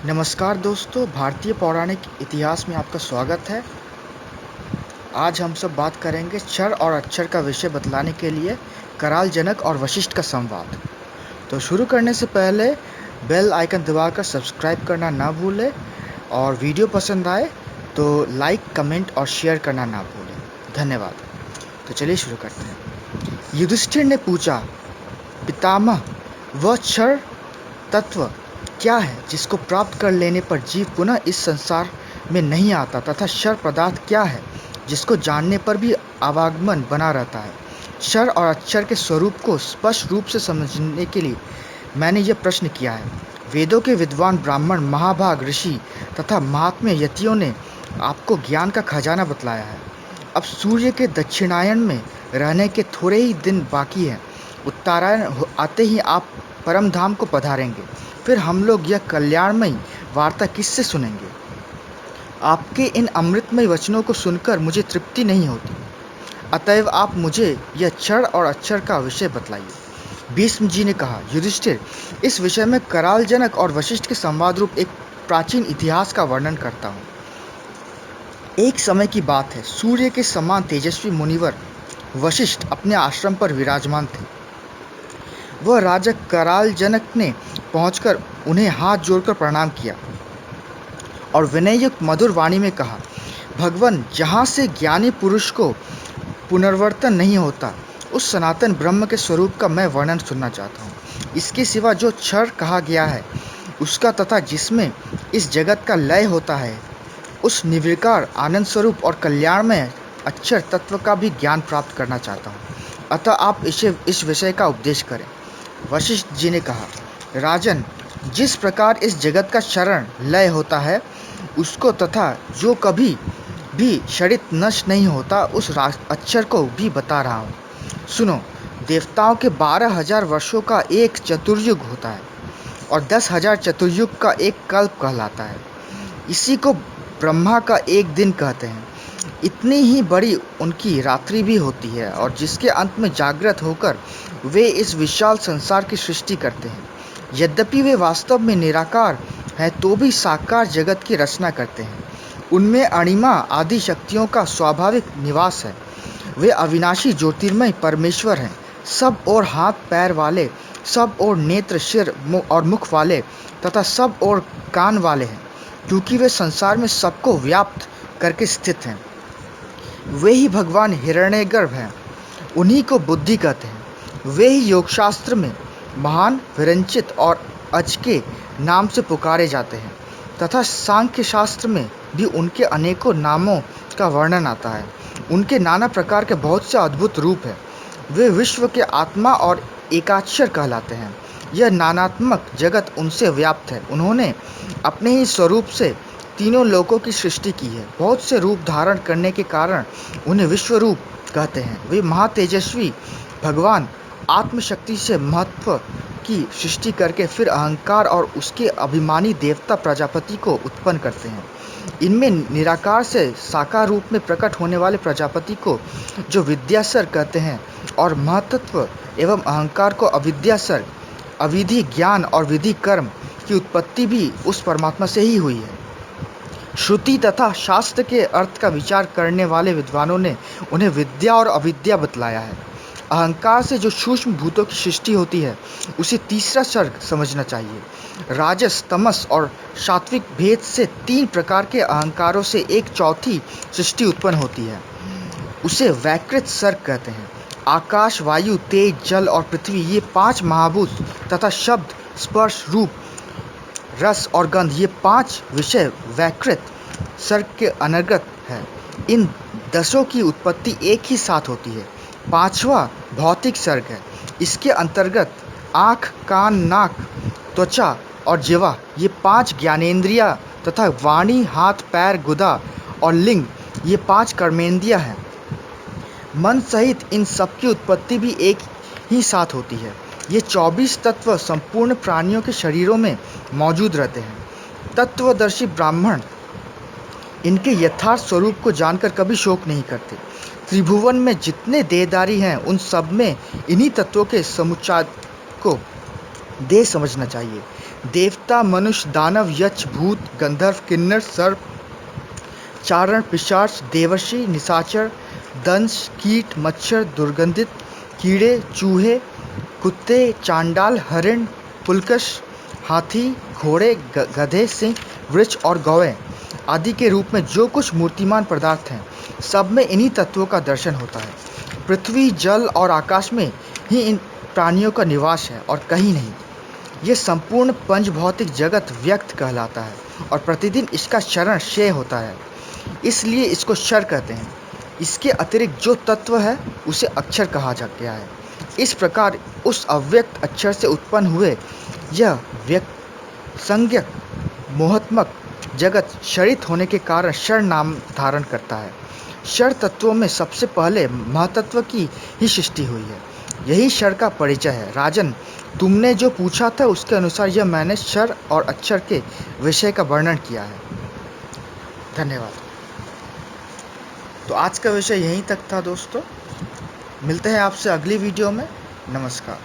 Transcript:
नमस्कार दोस्तों, भारतीय पौराणिक इतिहास में आपका स्वागत है। आज हम सब बात करेंगे क्षर और अक्षर का विषय बतलाने के लिए कराल, जनक और वशिष्ठ का संवाद। तो शुरू करने से पहले बेल आइकन दबाकर सब्सक्राइब करना ना भूलें और वीडियो पसंद आए तो लाइक, कमेंट और शेयर करना ना भूलें। धन्यवाद। तो चलिए शुरू करते हैं। युधिष्ठिर ने पूछा, पितामह, वह क्षर तत्व क्या है जिसको प्राप्त कर लेने पर जीव पुनः इस संसार में नहीं आता, तथा क्षर पदार्थ क्या है जिसको जानने पर भी आवागमन बना रहता है। क्षर और अक्षर के स्वरूप को स्पष्ट रूप से समझने के लिए मैंने यह प्रश्न किया है। वेदों के विद्वान ब्राह्मण, महाभाग ऋषि तथा महात्म्य यतियों ने आपको ज्ञान का खजाना बतलाया है। अब सूर्य के दक्षिणायन में रहने के थोड़े ही दिन बाकी हैं। उत्तरायण आते ही आप परम धाम को पधारेंगे। फिर हम लोग यह कल्याणमयी वार्ता किससे सुनेंगे? आपके इन अमृतमय वचनों को सुनकर मुझे तृप्ति नहीं होती। अतएव आप मुझे यह क्षर और अक्षर का विषय बतलाइए। भीष्म जी ने कहा, युधिष्ठिर, इस विषय में कराल, जनक और वशिष्ठ के संवाद रूप एक प्राचीन इतिहास का वर्णन करता हूँ। एक समय की बात है, सूर्य के समान तेजस्वी मुनिवर वशिष्ठ अपने आश्रम पर विराजमान थे। वह राजा कराल जनक ने पहुंचकर उन्हें हाथ जोड़कर प्रणाम किया और विनययुक्त मधुर वाणी में कहा, भगवान, जहाँ से ज्ञानी पुरुष को पुनर्वर्तन नहीं होता, उस सनातन ब्रह्म के स्वरूप का मैं वर्णन सुनना चाहता हूँ। इसके सिवा जो क्षर कहा गया है उसका, तथा जिसमें इस जगत का लय होता है, उस निर्विकार आनंद स्वरूप और कल्याणमय अक्षर तत्व का भी ज्ञान प्राप्त करना चाहता हूँ। अतः आप इस विषय का उपदेश करें। वशिष्ठ जी ने कहा, राजन, जिस प्रकार इस जगत का क्षरण लय होता है उसको, तथा जो कभी भी क्षरित नष्ट नहीं होता, उस अक्षर को भी बता रहा हूँ। सुनो, देवताओं के 12,000 वर्षों का एक चतुर्युग होता है और 10,000 चतुर्युग का एक कल्प कहलाता है। इसी को ब्रह्मा का एक दिन कहते हैं। इतनी ही बड़ी उनकी रात्रि भी होती है, और जिसके अंत में जागृत होकर वे इस विशाल संसार की सृष्टि करते हैं। यद्यपि वे वास्तव में निराकार हैं तो भी साकार जगत की रचना करते हैं। उनमें अणिमा आदि शक्तियों का स्वाभाविक निवास है। वे अविनाशी ज्योतिर्मय परमेश्वर हैं, सब और हाथ पैर वाले, सब और नेत्र, सिर और मुख वाले तथा सब और कान वाले हैं, क्योंकि वे संसार में सबको व्याप्त करके स्थित हैं। वे ही भगवान हिरण्यगर्भ हैं। उन्हीं को बुद्धि कहते हैं। वे ही योगशास्त्र में महान, विरंचित और अज के नाम से पुकारे जाते हैं, तथा सांख्य शास्त्र में भी उनके अनेकों नामों का वर्णन आता है। उनके नाना प्रकार के बहुत से अद्भुत रूप हैं। वे विश्व के आत्मा और एकाक्षर कहलाते हैं। यह नानात्मक जगत उनसे व्याप्त है। उन्होंने अपने ही स्वरूप से तीनों लोकों की सृष्टि की है। बहुत से रूप धारण करने के कारण उन्हें विश्व रूप कहते हैं। वे महातेजस्वी भगवान आत्मशक्ति से महत्व की सृष्टि करके फिर अहंकार और उसके अभिमानी देवता प्रजापति को उत्पन्न करते हैं। इनमें निराकार से साकार रूप में प्रकट होने वाले प्रजापति को जो विद्यासर्ग कहते हैं, और महतत्व एवं अहंकार को अविद्यासर्ग, अविधि ज्ञान और विधि कर्म की उत्पत्ति भी उस परमात्मा से ही हुई है। श्रुति तथा शास्त्र के अर्थ का विचार करने वाले विद्वानों ने उन्हें विद्या और अविद्या बतलाया है। अहंकार से जो सूक्ष्म भूतों की सृष्टि होती है उसे तीसरा सर्ग समझना चाहिए। राजस, तमस और सात्विक भेद से 3 प्रकार के अहंकारों से एक चौथी सृष्टि उत्पन्न होती है। उसे वैकृत सर्ग कहते हैं। आकाश, वायु, तेज, जल और पृथ्वी, ये 5 महाभूत तथा शब्द, स्पर्श, रूप, रस और गंध, ये 5 विषय वैकृत सर्ग के अनर्गत है। इन 10 की उत्पत्ति एक ही साथ होती है। 5वां भौतिक सर्ग है। इसके अंतर्गत आँख, कान, नाक, त्वचा और जिह्वा, ये 5 ज्ञानेंद्रिया तथा वाणी, हाथ, पैर, गुदा और लिंग, ये 5 कर्मेंद्रियां हैं। मन सहित इन सब की उत्पत्ति भी एक ही साथ होती है। ये 24 तत्व संपूर्ण प्राणियों के शरीरों में मौजूद रहते हैं। तत्वदर्शी ब्राह्मण इनके यथार्थ स्वरूप को जानकर कभी शोक नहीं करते। त्रिभुवन में जितने देहधारी हैं उन सब में इन्हीं तत्वों के समुच्चय को देह समझना चाहिए। देवता, मनुष्य, दानव, यक्ष, भूत, गंधर्व, किन्नर, सर्प, चारण, पिशाच, देवर्षि, निशाचर, दंश, कीट, मच्छर, दुर्गंधित कीड़े, चूहे, कुत्ते, चांडाल, हरिण, पुलकश, हाथी, घोड़े, गधे, सिंह, वृक्ष और गौएं आदि के रूप में जो कुछ मूर्तिमान पदार्थ हैं, सब में इन्हीं तत्वों का दर्शन होता है। पृथ्वी, जल और आकाश में ही इन प्राणियों का निवास है और कहीं नहीं। ये संपूर्ण पंच भौतिक जगत व्यक्त कहलाता है और प्रतिदिन इसका शरण क्षय होता है, इसलिए इसको क्षर कहते हैं। इसके अतिरिक्त जो तत्व है उसे अक्षर कहा जा गया है। इस प्रकार उस अव्यक्त अक्षर से उत्पन्न हुए यह व्यक्त संज्ञक मोहात्मक जगत क्षरित होने के कारण क्षर नाम धारण करता है। क्षर तत्वों में सबसे पहले महातत्व की ही सृष्टि हुई है। यही क्षर का परिचय है। राजन, तुमने जो पूछा था उसके अनुसार यह मैंने क्षर और अक्षर के विषय का वर्णन किया है। धन्यवाद। तो आज का विषय यहीं तक था दोस्तों। मिलते हैं आपसे अगली वीडियो में। नमस्कार।